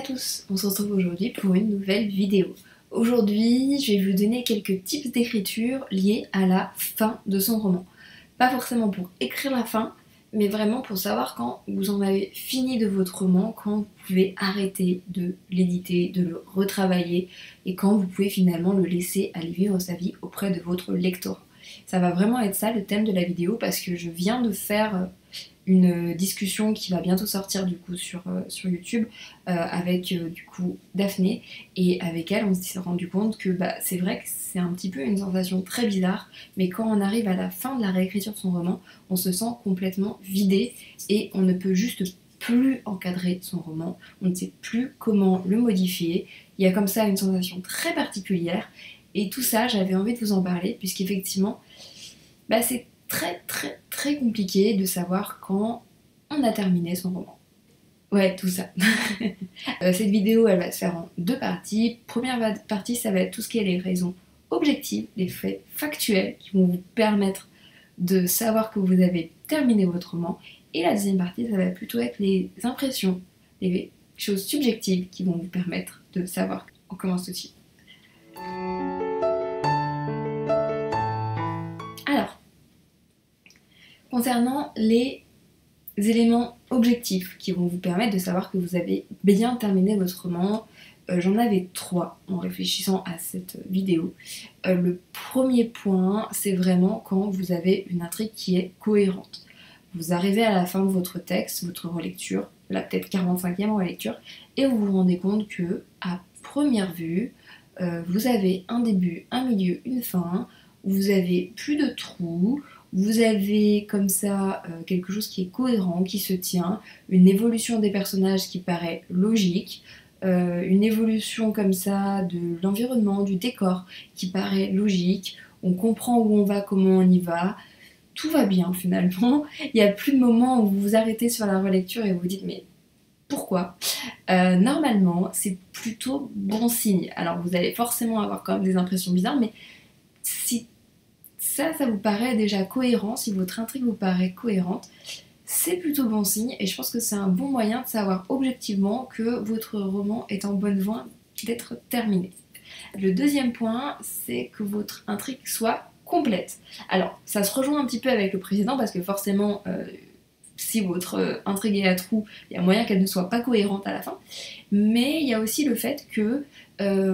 tous, on se retrouve aujourd'hui pour une nouvelle vidéo. Aujourd'hui, je vais vous donner quelques tips d'écriture liés à la fin de son roman. Pas forcément pour écrire la fin, mais vraiment pour savoir quand vous en avez fini de votre roman, quand vous pouvez arrêter de l'éditer, de le retravailler, et quand vous pouvez finalement le laisser aller vivre sa vie auprès de votre lectorat. Ça va vraiment être ça le thème de la vidéo, parce que je viens de faire une discussion qui va bientôt sortir du coup sur YouTube avec du coup Daphné, et avec elle on s'est rendu compte que c'est vrai que c'est un petit peu une sensation très bizarre, mais quand on arrive à la fin de la réécriture de son roman, on se sent complètement vidé et on ne peut juste plus encadrer son roman, on ne sait plus comment le modifier, il y a comme ça une sensation très particulière, et tout ça j'avais envie de vous en parler puisqu'effectivement c'est très compliqué de savoir quand on a terminé son roman. Ouais, tout ça. Cette vidéo, elle va se faire en deux parties. Première partie, ça va être tout ce qui est les raisons objectives, les faits factuels qui vont vous permettre de savoir que vous avez terminé votre roman. Et la deuxième partie, ça va plutôt être les impressions, les choses subjectives qui vont vous permettre de savoir. On commence tout de suite. Alors, concernant les éléments objectifs qui vont vous permettre de savoir que vous avez bien terminé votre roman, j'en avais 3 en réfléchissant à cette vidéo. Le premier point, c'est vraiment quand vous avez une intrigue qui est cohérente. Vous arrivez à la fin de votre texte, votre relecture, là peut-être 45e relecture, et vous vous rendez compte que, à première vue, vous avez un début, un milieu, une fin, vous avez plus de trous, vous avez comme ça quelque chose qui est cohérent, qui se tient, une évolution des personnages qui paraît logique, une évolution comme ça de l'environnement, du décor qui paraît logique, on comprend où on va, comment on y va, tout va bien finalement, il n'y a plus de moment où vous vous arrêtez sur la relecture et vous vous dites mais pourquoi ? Normalement c'est plutôt bon signe, alors vous allez forcément avoir quand même des impressions bizarres, mais si ça vous paraît déjà cohérent, si votre intrigue vous paraît cohérente, c'est plutôt bon signe et je pense que c'est un bon moyen de savoir objectivement que votre roman est en bonne voie d'être terminé. Le deuxième point, c'est que votre intrigue soit complète. Alors, ça se rejoint un petit peu avec le précédent parce que forcément, si votre intrigue est à trous, il y a moyen qu'elle ne soit pas cohérente à la fin. Mais il y a aussi le fait que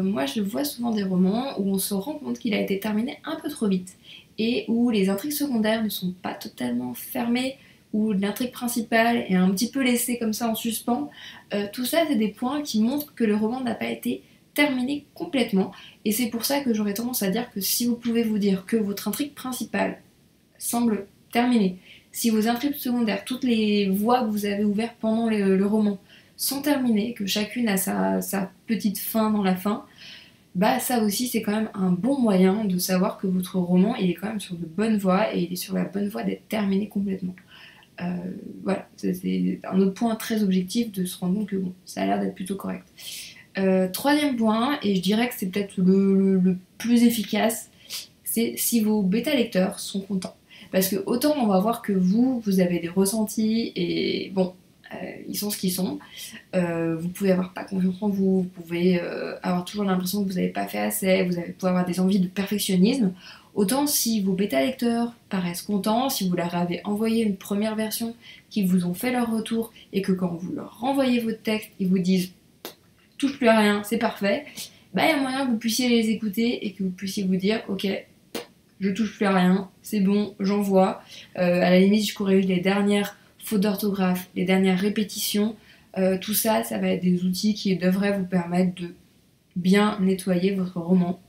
moi je vois souvent des romans où on se rend compte qu'il a été terminé un peu trop vite et où les intrigues secondaires ne sont pas totalement fermées, où l'intrigue principale est un petit peu laissée comme ça en suspens. Tout ça c'est des points qui montrent que le roman n'a pas été terminé complètement, et c'est pour ça que j'aurais tendance à dire que si vous pouvez vous dire que votre intrigue principale semble terminée, si vos intrigues secondaires, toutes les voies que vous avez ouvertes pendant le roman sont terminées, que chacune a sa petite fin dans la fin, ça aussi c'est quand même un bon moyen de savoir que votre roman il est quand même sur de bonnes voies et il est sur la bonne voie d'être terminé complètement. Voilà, c'est un autre point très objectif de se rendre compte que bon, ça a l'air d'être plutôt correct. Troisième point, et je dirais que c'est peut-être le plus efficace, c'est si vos bêta-lecteurs sont contents. Parce que autant on va voir que vous avez des ressentis et bon, ils sont ce qu'ils sont. Vous pouvez avoir pas confiance en vous, vous pouvez avoir toujours l'impression que vous n'avez pas fait assez, vous pouvez avoir des envies de perfectionnisme. Autant si vos bêta-lecteurs paraissent contents, si vous leur avez envoyé une première version, qu'ils vous ont fait leur retour et que quand vous leur renvoyez votre texte, ils vous disent touche plus à rien, c'est parfait, il y a moyen que vous puissiez les écouter et que vous puissiez vous dire ok, je touche plus à rien, c'est bon, j'envoie. À la limite, je corrige les dernières fautes d'orthographe, les dernières répétitions. Tout ça, ça va être des outils qui devraient vous permettre de bien nettoyer votre roman.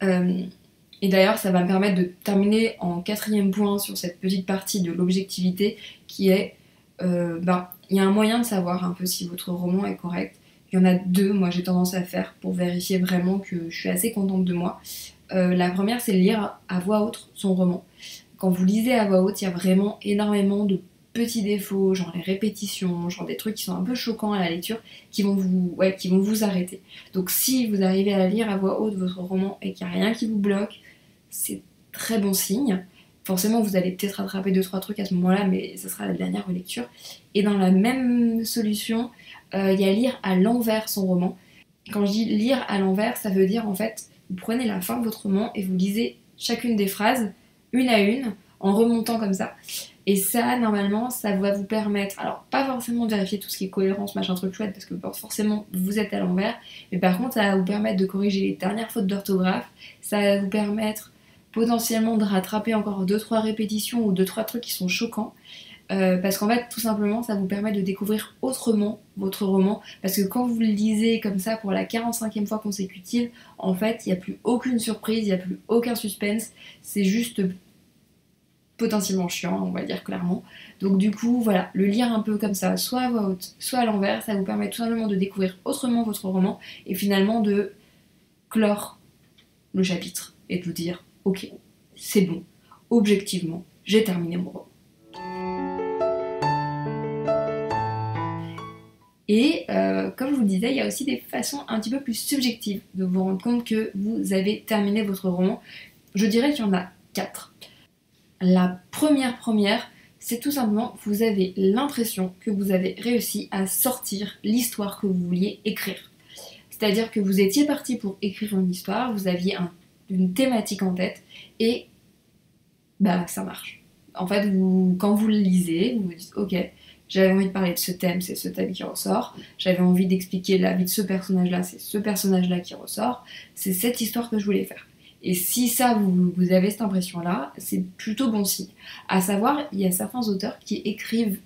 Et d'ailleurs, ça va me permettre de terminer en 4e point sur cette petite partie de l'objectivité qui est, il y a un moyen de savoir un peu si votre roman est correct. Il y en a 2, moi j'ai tendance à faire pour vérifier vraiment que je suis assez contente de moi. La première, c'est lire à voix haute son roman. Quand vous lisez à voix haute, il y a vraiment énormément de petits défauts, genre les répétitions, genre des trucs qui sont un peu choquants à la lecture, qui vont vous arrêter. Donc si vous arrivez à lire à voix haute votre roman et qu'il n'y a rien qui vous bloque, c'est très bon signe. Forcément, vous allez peut-être rattraper 2-3 trucs à ce moment-là, mais ça sera la dernière relecture. Et dans la même solution, Il y a lire à l'envers son roman. Quand je dis lire à l'envers, ça veut dire en fait, vous prenez la fin de votre roman et vous lisez chacune des phrases, une à une, en remontant comme ça. Et ça, normalement, ça va vous permettre, alors pas forcément de vérifier tout ce qui est cohérence, machin truc chouette, parce que forcément vous êtes à l'envers, mais par contre ça va vous permettre de corriger les dernières fautes d'orthographe, ça va vous permettre potentiellement de rattraper encore 2-3 répétitions ou 2-3 trucs qui sont choquants, parce qu'en fait tout simplement ça vous permet de découvrir autrement votre roman, parce que quand vous le lisez comme ça pour la 45e fois consécutive, en fait il n'y a plus aucune surprise, il n'y a plus aucun suspense, c'est juste potentiellement chiant, on va le dire clairement. Donc du coup, voilà, le lire un peu comme ça, soit à voix haute, soit à l'envers, ça vous permet tout simplement de découvrir autrement votre roman et finalement de clore le chapitre et de vous dire, ok, c'est bon, objectivement, j'ai terminé mon roman. Et comme je vous le disais, il y a aussi des façons un petit peu plus subjectives de vous rendre compte que vous avez terminé votre roman. Je dirais qu'il y en a 4. La première, c'est tout simplement que vous avez l'impression que vous avez réussi à sortir l'histoire que vous vouliez écrire. C'est-à-dire que vous étiez parti pour écrire une histoire, vous aviez une thématique en tête et bah ça marche. En fait, quand vous le lisez, vous vous dites ok, j'avais envie de parler de ce thème, c'est ce thème qui ressort. J'avais envie d'expliquer la vie de ce personnage-là, c'est ce personnage-là qui ressort. C'est cette histoire que je voulais faire. Et si ça, vous avez cette impression-là, c'est plutôt bon signe. À savoir, il y a certains auteurs qui écrivent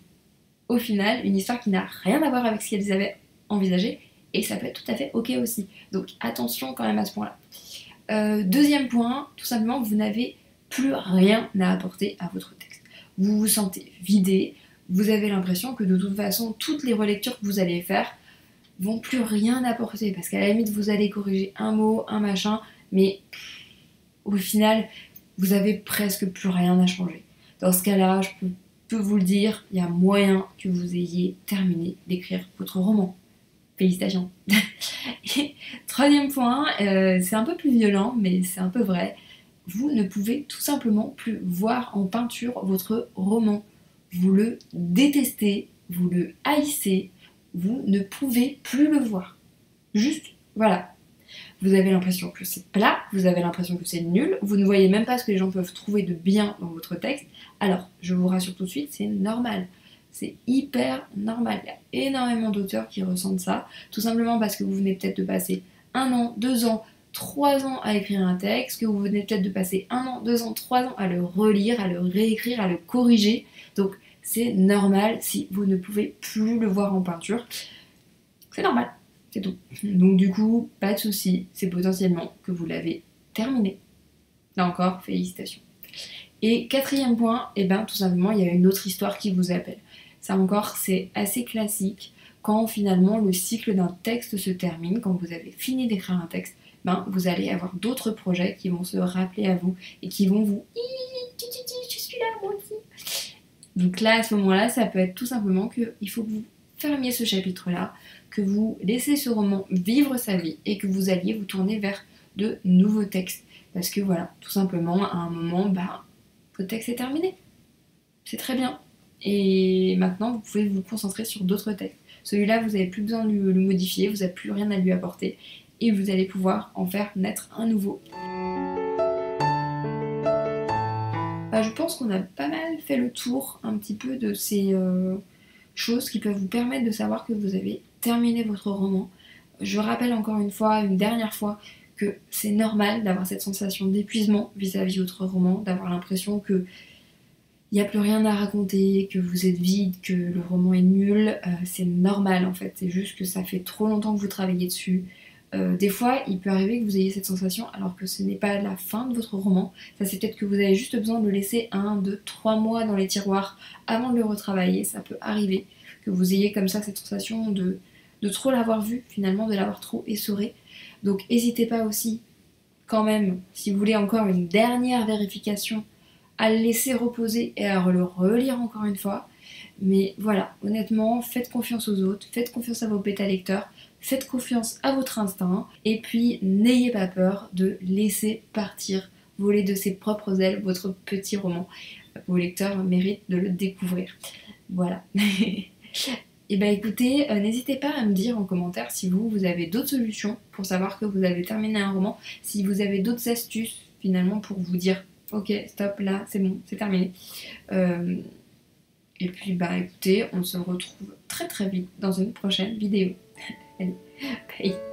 au final une histoire qui n'a rien à voir avec ce qu'ils avaient envisagé, et ça peut être tout à fait ok aussi. Donc attention quand même à ce point-là. Deuxième point, tout simplement, vous n'avez plus rien à apporter à votre texte. Vous vous sentez vidé, vous avez l'impression que de toute façon, toutes les relectures que vous allez faire vont plus rien apporter, parce qu'à la limite, vous allez corriger un mot, un machin, mais au final, vous avez presque plus rien à changer. Dans ce cas-là, je peux vous le dire, il y a moyen que vous ayez terminé d'écrire votre roman. Félicitations. Et troisième point, c'est un peu plus violent, mais c'est un peu vrai. Vous ne pouvez tout simplement plus voir en peinture votre roman. Vous le détestez, vous le haïssez, vous ne pouvez plus le voir. Juste, voilà. Vous avez l'impression que c'est plat, vous avez l'impression que c'est nul, vous ne voyez même pas ce que les gens peuvent trouver de bien dans votre texte. Alors, je vous rassure tout de suite, c'est normal. C'est hyper normal. Il y a énormément d'auteurs qui ressentent ça, tout simplement parce que vous venez peut-être de passer 1 an, 2 ans, 3 ans à écrire un texte, que vous venez peut-être de passer 1 an, 2 ans, 3 ans à le relire, à le réécrire, à le corriger. Donc, c'est normal si vous ne pouvez plus le voir en peinture. C'est normal. C'est tout. Donc du coup, pas de souci, c'est potentiellement que vous l'avez terminé. Là encore, félicitations. Et quatrième point, tout simplement, il y a une autre histoire qui vous appelle. Ça encore, c'est assez classique. Quand finalement le cycle d'un texte se termine, quand vous avez fini d'écrire un texte, vous allez avoir d'autres projets qui vont se rappeler à vous et qui vont vous je suis là, moi aussi. Donc là, à ce moment-là, ça peut être tout simplement qu'il faut que vous fermiez ce chapitre-là, que vous laissez ce roman vivre sa vie et que vous alliez vous tourner vers de nouveaux textes. Parce que voilà, tout simplement, à un moment, votre texte est terminé. C'est très bien. Et maintenant, vous pouvez vous concentrer sur d'autres textes. Celui-là, vous n'avez plus besoin de le modifier, vous n'avez plus rien à lui apporter. Et vous allez pouvoir en faire naître un nouveau. Je pense qu'on a pas mal fait le tour un petit peu de ces choses qui peuvent vous permettre de savoir que vous avez terminé votre roman. Je rappelle encore une dernière fois, que c'est normal d'avoir cette sensation d'épuisement vis-à-vis de votre roman, d'avoir l'impression que il n'y a plus rien à raconter, que vous êtes vide, que le roman est nul. C'est normal en fait, c'est juste que ça fait trop longtemps que vous travaillez dessus. Des fois, il peut arriver que vous ayez cette sensation alors que ce n'est pas la fin de votre roman. Ça, c'est peut-être que vous avez juste besoin de le laisser 1, 2, 3 mois dans les tiroirs avant de le retravailler. Ça peut arriver que vous ayez comme ça cette sensation de trop l'avoir vu, finalement, de l'avoir trop essoré. Donc, n'hésitez pas aussi, quand même, si vous voulez encore une dernière vérification, à le laisser reposer et à le relire encore une fois. Mais voilà, honnêtement, faites confiance aux autres, faites confiance à vos bêta-lecteurs, faites confiance à votre instinct, et puis n'ayez pas peur de laisser partir, voler de ses propres ailes votre petit roman. Vos lecteurs méritent de le découvrir. Voilà. Et bah écoutez, n'hésitez pas à me dire en commentaire si vous avez d'autres solutions pour savoir que vous avez terminé un roman, si vous avez d'autres astuces finalement pour vous dire ok stop là c'est bon, c'est terminé. Et puis bah écoutez, on se retrouve très très vite dans une prochaine vidéo. Allez, bye.